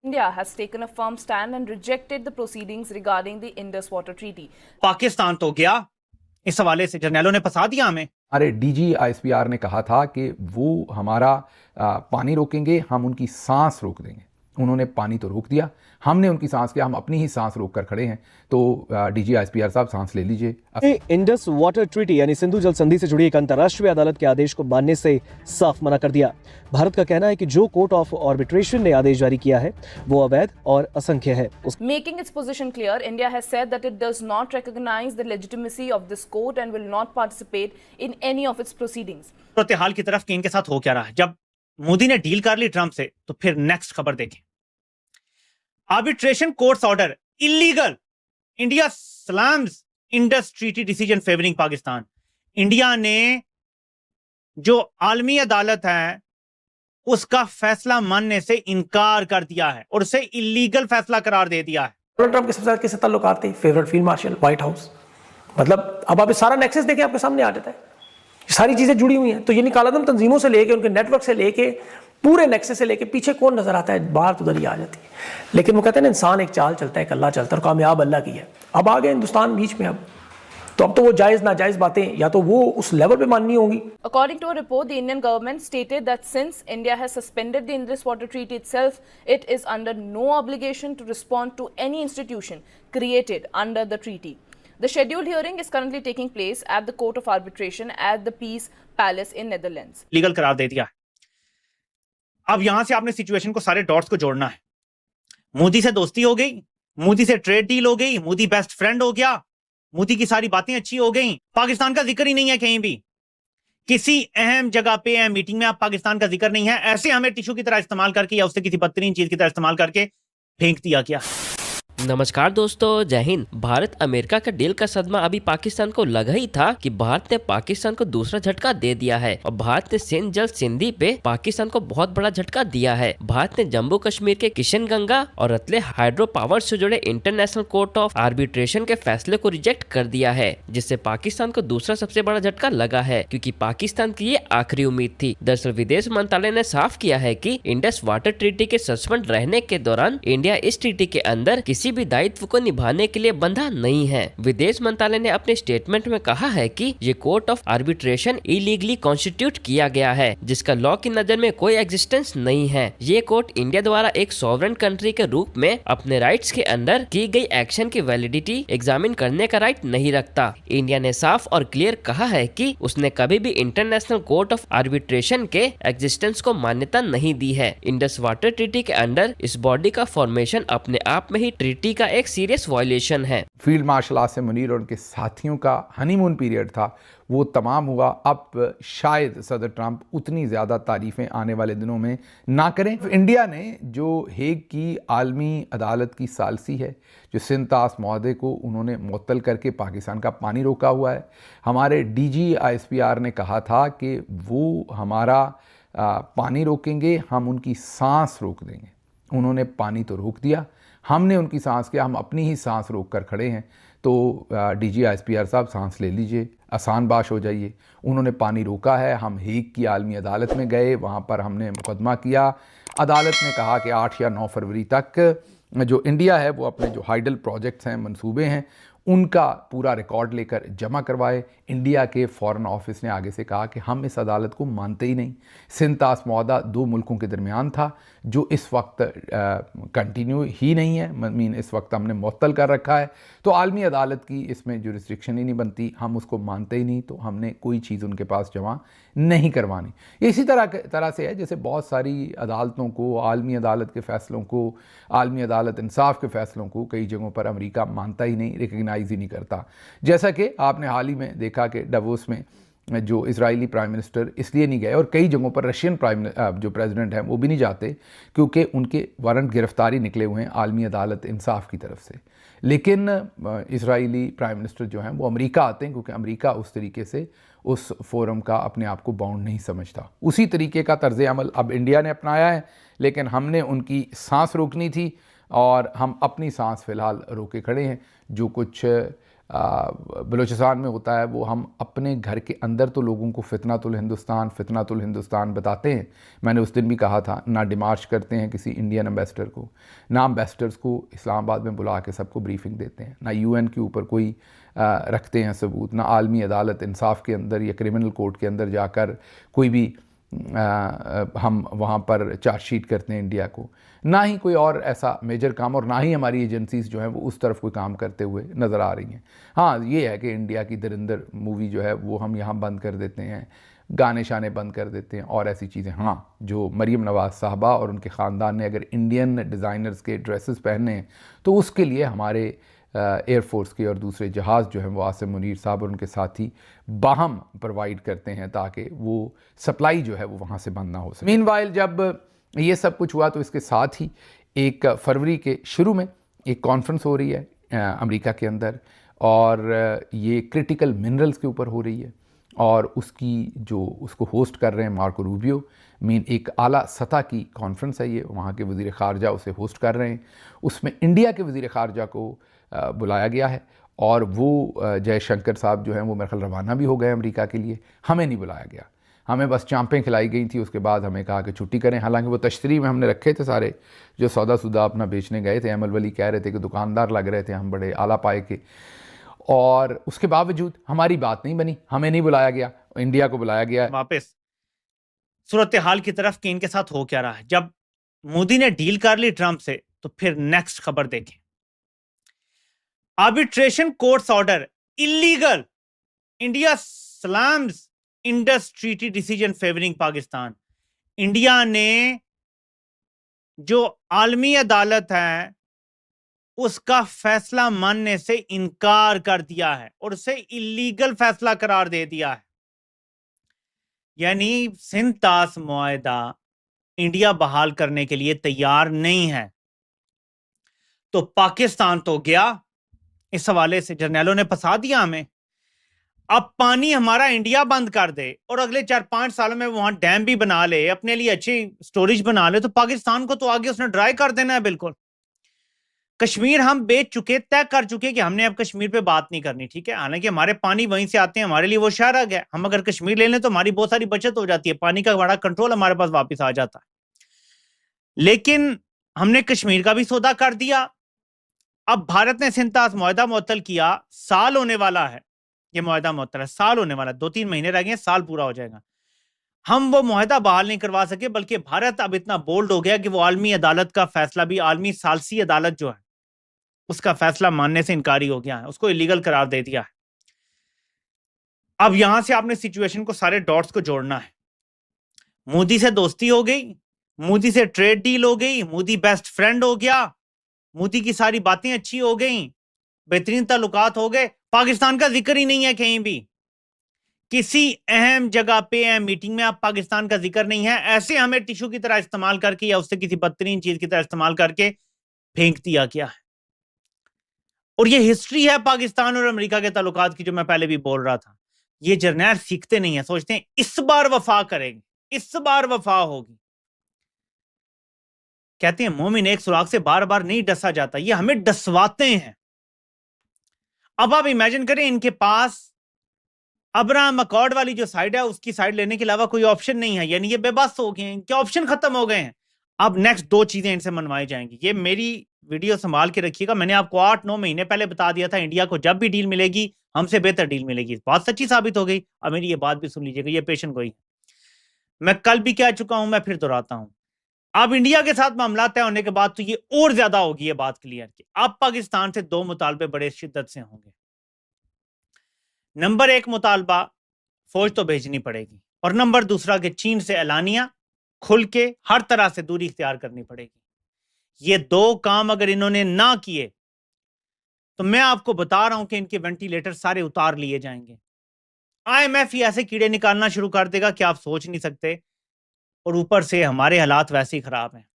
India has taken a firm stand and rejected the proceedings regarding the Indus Water Treaty. Pakistan तो गया, इस हवाले से जर्नैलों ने फंसा दिया हमें। हमारे डीजी आईएसपीआर ने कहा था कि वो हमारा पानी रोकेंगे, हम उनकी सांस रोक देंगे। उन्होंने पानी तो रोक दिया, हमने उनकी सांस किया, हम अपनी ही सांस रोक कर खड़े हैं। तो डीजी आईएसपीआर साहब सांस ले लीजिए। इंडस वाटर ट्रीटी यानी सिंधु जल संधि से जुड़ी एक अंतर्राष्ट्रीय अदालत के आदेश को मानने से साफ मना कर दिया। भारत का कहना है कि जो कोर्ट ऑफ आर्बिट्रेशन ने आदेश जारी किया है वो अवैध और असंख्य है। Making its position clear, India has said that it does not recognize the legitimacy of this court and will not participate in any of its proceedings. सूरत हाल की तरफ इनके साथ हो क्या रहा है? जब मोदी ने डील कर ली ट्रंप से, तो फिर नेक्स्ट खबर देखें। Arbitration courts order illegal, India slams Indus treaty decision favouring Pakistan. India ने जो आलमी अदालत है उसका फैसला मानने से इनकार कर दिया है और उसे इलीगल फैसला करार दे दिया है। डोनाल्ड ट्रंप के सबसे ज्यादा किससे ताल्लुकात थे? Favourite field marshal, white house. मतलब अब आप सारा नेक्सस देखें, आपके सामने आ जाता है, सारी चीजें जुड़ी हुई हैं। तो यानी कालादम तंजीमों से लेके, उनके नेटवर्क से लेके, पूरे नेक्सस से लेके पीछे कौन नजर आता है, बाहर उधर ही आ जाती है। लेकिन वो कहते हैं ना, इंसान एक चाल चलता है, एक अल्लाह चलता है, और कामयाब अल्लाह की है। अब आ गए हिंदुस्तान बीच में, अब तो वो जायज नाजायज बातें या तो वो उस लेवल पे माननी होंगी। According to a report, the Indian government stated that since India has suspended the Indus Water Treaty itself, it is under no obligation to respond to any institution created under the treaty. The scheduled hearing is currently taking place at the Court of Arbitration at the Peace Palace in Netherlands. Legal करार दे दिया है। अब यहां से आपने situation को, सारे dots को जोड़ना है। मोदी से दोस्ती हो गई, मोदी से ट्रेड डील हो गई, मोदी बेस्ट फ्रेंड हो गया, मोदी की सारी बातें अच्छी हो गई, पाकिस्तान का जिक्र ही नहीं है कहीं भी। किसी अहम जगह पे, अहम मीटिंग में आप पाकिस्तान का जिक्र नहीं है। ऐसे हमें टिश्यू की तरह इस्तेमाल करके या उससे किसी बदतरीन चीज की तरह इस्तेमाल करके फेंक दिया गया। नमस्कार दोस्तों, जय हिंद। भारत अमेरिका का डील का सदमा अभी पाकिस्तान को लगा ही था कि भारत ने पाकिस्तान को दूसरा झटका दे दिया है और भारत ने सिंध जल संधि पे पाकिस्तान को बहुत बड़ा झटका दिया है। भारत ने जम्मू कश्मीर के किशनगंगा और रतले हाइड्रो पावर से जुड़े इंटरनेशनल कोर्ट ऑफ आर्बिट्रेशन के फैसले को रिजेक्ट कर दिया है, जिससे पाकिस्तान को दूसरा सबसे बड़ा झटका लगा है, क्योंकि पाकिस्तान की ये आखिरी उम्मीद थी। दरअसल विदेश मंत्रालय ने साफ किया है कि इंडस वाटर ट्रीटी के सस्पेंड रहने के दौरान इंडिया इस ट्रीटी के अंदर किसी भी दायित्व को निभाने के लिए बंधा नहीं है। विदेश मंत्रालय ने अपने स्टेटमेंट में कहा है कि ये court of arbitration illegally constitute किया गया है, जिसका लॉ की नजर में कोई एग्जिस्टेंस नहीं है। ये कोर्ट इंडिया द्वारा एक सॉवरेन कंट्री के रूप में अपने राइट्स के अंदर की गई एक्शन की वैलिडिटी एग्जामिन करने का राइट नहीं रखता। इंडिया ने साफ और क्लियर कहा है कि उसने कभी भी इंटरनेशनल कोर्ट ऑफ आर्बिट्रेशन के एग्जिस्टेंस को मान्यता नहीं दी है। इंडस वाटर ट्रीटी के अंदर इस बॉडी का फॉर्मेशन अपने आप में ही ट्रीटी का एक सीरियस वायलेशन है। फील्ड मार्शल आसिम मुनीर और उनके साथियों का हनीमून पीरियड था, वो तमाम हुआ। अब शायद सदर ट्रंप उतनी ज़्यादा तारीफ़ें आने वाले दिनों में ना करें। इंडिया ने जो हेग की आलमी अदालत की सालसी है, जो सिंतास महोदय को उन्होंने मुअत्तल करके पाकिस्तान का पानी रोका हुआ है, हमारे डीजी आईएसपीआर ने कहा था कि वो हमारा पानी रोकेंगे, हम उनकी सांस रोक देंगे। उन्होंने पानी तो रोक दिया, हमने उनकी सांस किया, हम अपनी ही सांस रोक कर खड़े हैं। तो डीजी आईएसपीआर साहब सांस ले लीजिए, आसान बाश हो जाइए। उन्होंने पानी रोका है, हम हेग की आलमी अदालत में गए, वहाँ पर हमने मुकदमा किया। अदालत ने कहा कि 8 या 9 फरवरी तक जो इंडिया है वो अपने जो हाइडल प्रोजेक्ट्स हैं, मंसूबे हैं, उनका पूरा रिकॉर्ड लेकर जमा करवाए। इंडिया के फॉरेन ऑफिस ने आगे से कहा कि हम इस अदालत को मानते ही नहीं। सिंतास मौदा 2 मुल्कों के दरमियान था, जो इस वक्त कंटिन्यू ही नहीं है, मीन इस वक्त हमने मुअत्तल कर रखा है। तो आलमी अदालत की इसमें जुरिस्डिक्शन ही नहीं बनती, हम उसको मानते ही नहीं, तो हमने कोई चीज़ उनके पास जमा नहीं करवानी। इसी तरह से है जैसे बहुत सारी अदालतों को, आलमी अदालत के फ़ैसलों को, आलमी अदालत इंसाफ के फ़ैसलों को कई जगहों पर अमेरिका मानता ही नहीं, रिकग्नाइज़ ही नहीं करता। जैसा कि आपने हाल ही में देखा कि डावोस में जो इजरायली प्राइम मिनिस्टर इसलिए नहीं गए, और कई जगहों पर रशियन जो प्रेसिडेंट हैं वो भी नहीं जाते, क्योंकि उनके वारंट गिरफ्तारी निकले हुए हैं आलमी अदालत इंसाफ की तरफ से। लेकिन इजरायली प्राइम मिनिस्टर जो हैं वो अमेरिका आते हैं, क्योंकि अमेरिका उस तरीके से उस फोरम का अपने आप को बाउंड नहीं समझता। उसी तरीके का तर्ज़ अमल अब इंडिया ने अपनाया है, लेकिन हमने उनकी सांस रोकनी थी और हम अपनी सांस फ़िलहाल रोके खड़े हैं। जो कुछ बलूचिस्तान में होता है वो हम अपने घर के अंदर तो लोगों को फितनातुल हिंदुस्तान बताते हैं। मैंने उस दिन भी कहा था, ना डिमार्च करते हैं किसी इंडियन एम्बेसडर को, ना एम्बेसडर्स को इस्लामाबाद में बुला के सबको ब्रीफिंग देते हैं, ना यूएन के ऊपर कोई रखते हैं सबूत, ना आलमी अदालत इंसाफ के अंदर या क्रिमिनल कोर्ट के अंदर जाकर कोई भी हम वहाँ पर चार्जशीट करते हैं इंडिया को, ना ही कोई और ऐसा मेजर काम, और ना ही हमारी एजेंसीज़ जो हैं वो उस तरफ कोई काम करते हुए नज़र आ रही हैं। हाँ, ये है कि इंडिया की दरिंदर मूवी जो है वो हम यहाँ बंद कर देते हैं, गाने शाने बंद कर देते हैं और ऐसी चीज़ें। हाँ, जो मरीम नवाज़ साहबा और उनके ख़ानदान ने अगर इंडियन डिज़ाइनर्स के ड्रेसेस पहने हैं तो उसके लिए हमारे एयरफोर्स के और दूसरे जहाज़ जो हैं वो आसिम मुनीर साहब और उनके साथी बाहम प्रोवाइड करते हैं ताकि वो सप्लाई जो है वो वहाँ से बंद ना हो सके। मीनवाइल जब ये सब कुछ हुआ तो इसके साथ ही 1 फरवरी के शुरू में एक कॉन्फ्रेंस हो रही है अमेरिका के अंदर, और ये क्रिटिकल मिनरल्स के ऊपर हो रही है, और उसको होस्ट कर रहे हैं मार्को रूबियो। एक आला सतह की कॉन्फ्रेंस है ये, वहाँ के वज़ीर ख़ारजा उसे होस्ट कर रहे हैं। उसमें इंडिया के वज़ीर ख़ारजा को बुलाया गया है, और वो जयशंकर साहब जो हैं वो मेरे ख्याल रवाना भी हो गए अमेरिका के लिए। हमें नहीं बुलाया गया, हमें बस चांपें खिलाई गई थी, उसके बाद हमें कहा कि छुट्टी करें। हालांकि वो तशरी में हमने रखे थे सारे जो सौदा सुदा अपना बेचने गए थे। अमल वली कह रहे थे कि दुकानदार लग रहे थे हम बड़े आला पाए के, और उसके बावजूद हमारी बात नहीं बनी, हमें नहीं बुलाया गया, इंडिया को बुलाया गया। वापस सूरत हाल की तरफ कि इनके साथ हो क्या रहा है। जब मोदी ने डील कर ली ट्रंप से तो फिर नेक्स्ट खबर देखें। Arbitration courts order illegal, India slams Indus treaty decision favouring Pakistan. India ने जो आलमी अदालत है उसका फैसला मानने से इनकार कर दिया है और उसे इलीगल फैसला करार दे दिया है। यानी सिंध तास मुआहदा इंडिया बहाल करने के लिए तैयार नहीं है। तो पाकिस्तान तो गया, इस हवाले से जर्नैलों ने फंसा दिया हमें। अब पानी हमारा इंडिया बंद कर दे और अगले 4-5 सालों में वहां डैम भी बना ले, अपने लिए अच्छी स्टोरेज बना ले, तो पाकिस्तान को तो आगे उसने ड्राई कर देना है बिल्कुल। कश्मीर हम बेच चुके, तय कर चुके कि हमने अब कश्मीर पे बात नहीं करनी, ठीक है। हालांकि हमारे पानी वहीं से आते हैं, हमारे लिए वो शहर है। हम अगर कश्मीर ले लें तो हमारी बहुत सारी बचत हो जाती है, पानी का बड़ा कंट्रोल हमारे पास वापस आ जाता है। लेकिन हमने कश्मीर का भी सौदा कर दिया। अब भारत ने सिंध तास मुआहदा मुअत्तल किया, साल होने वाला है, ये मुआहदा मुअत्तल है, साल होने वाला है, 2-3 महीने रह गए, साल पूरा हो जाएगा। हम वो मुआहदा बहाल नहीं करवा सके, बल्कि भारत अब इतना बोल्ड हो गया कि वो आलमी अदालत का फैसला भी, आलमी सालसी अदालत जो है उसका फैसला मानने से इनकारी हो गया है, उसको इलीगल करार दे दिया है। अब यहां से आपने सिचुएशन को, सारे डॉट्स को जोड़ना है। मोदी से दोस्ती हो गई, मोदी से ट्रेड डील हो गई, मोदी बेस्ट फ्रेंड हो गया, मोदी की सारी बातें अच्छी हो गई, बेहतरीन ताल्लुकात हो गए, पाकिस्तान का जिक्र ही नहीं है कहीं भी। किसी अहम जगह पे, अहम मीटिंग में आप पाकिस्तान का जिक्र नहीं है। ऐसे हमें टिश्यू की तरह इस्तेमाल करके या उससे किसी बदतरीन चीज की तरह इस्तेमाल करके फेंक दिया गया है। और ये हिस्ट्री है पाकिस्तान और अमेरिका के ताल्लुकात की, जो मैं पहले भी बोल रहा था। ये जर्नैल सीखते नहीं है, सोचते हैं इस बार वफा करेंगे, इस बार वफा होगी। कहते हैं मोमिन एक सुराग से बार बार नहीं डसा जाता, ये हमें डसवाते हैं। अब आप इमेजिन करें, इनके पास अब्राहम अकॉर्ड वाली जो साइड है उसकी साइड लेने के अलावा कोई ऑप्शन नहीं है, यानी ये बेबस हो गए हैं, इनके ऑप्शन खत्म हो गए हैं। अब नेक्स्ट 2 चीजें इनसे मनवाई जाएंगी। ये मेरी वीडियो संभाल के रखिएगा, मैंने आपको 8-9 महीने पहले बता दिया था, इंडिया को जब भी डील मिलेगी हमसे बेहतर डील मिलेगी। बात सच्ची साबित हो गई। अब मेरी ये बात भी सुन लीजिएगा, ये पेशेंट गोई। मैं कल भी कह चुका हूं, मैं फिर दोहराता हूं। अब इंडिया के साथ मामला तय होने के बाद तो ये और ज्यादा होगी ये बात क्लियर कि अब पाकिस्तान से 2 मुतालबे बड़े शिद्दत से होंगे। नंबर 1 मुतालबा, फौज तो भेजनी पड़ेगी, और नंबर दूसरा कि चीन से एलानिया खुल के हर तरह से दूरी इख्तियार करनी पड़ेगी। ये 2 काम अगर इन्होंने ना किए तो मैं आपको बता रहा हूं कि इनके वेंटिलेटर सारे उतार लिए जाएंगे। IMF ही ऐसे कीड़े निकालना शुरू कर देगा कि आप सोच नहीं सकते, और ऊपर से हमारे हालात वैसे ही खराब हैं।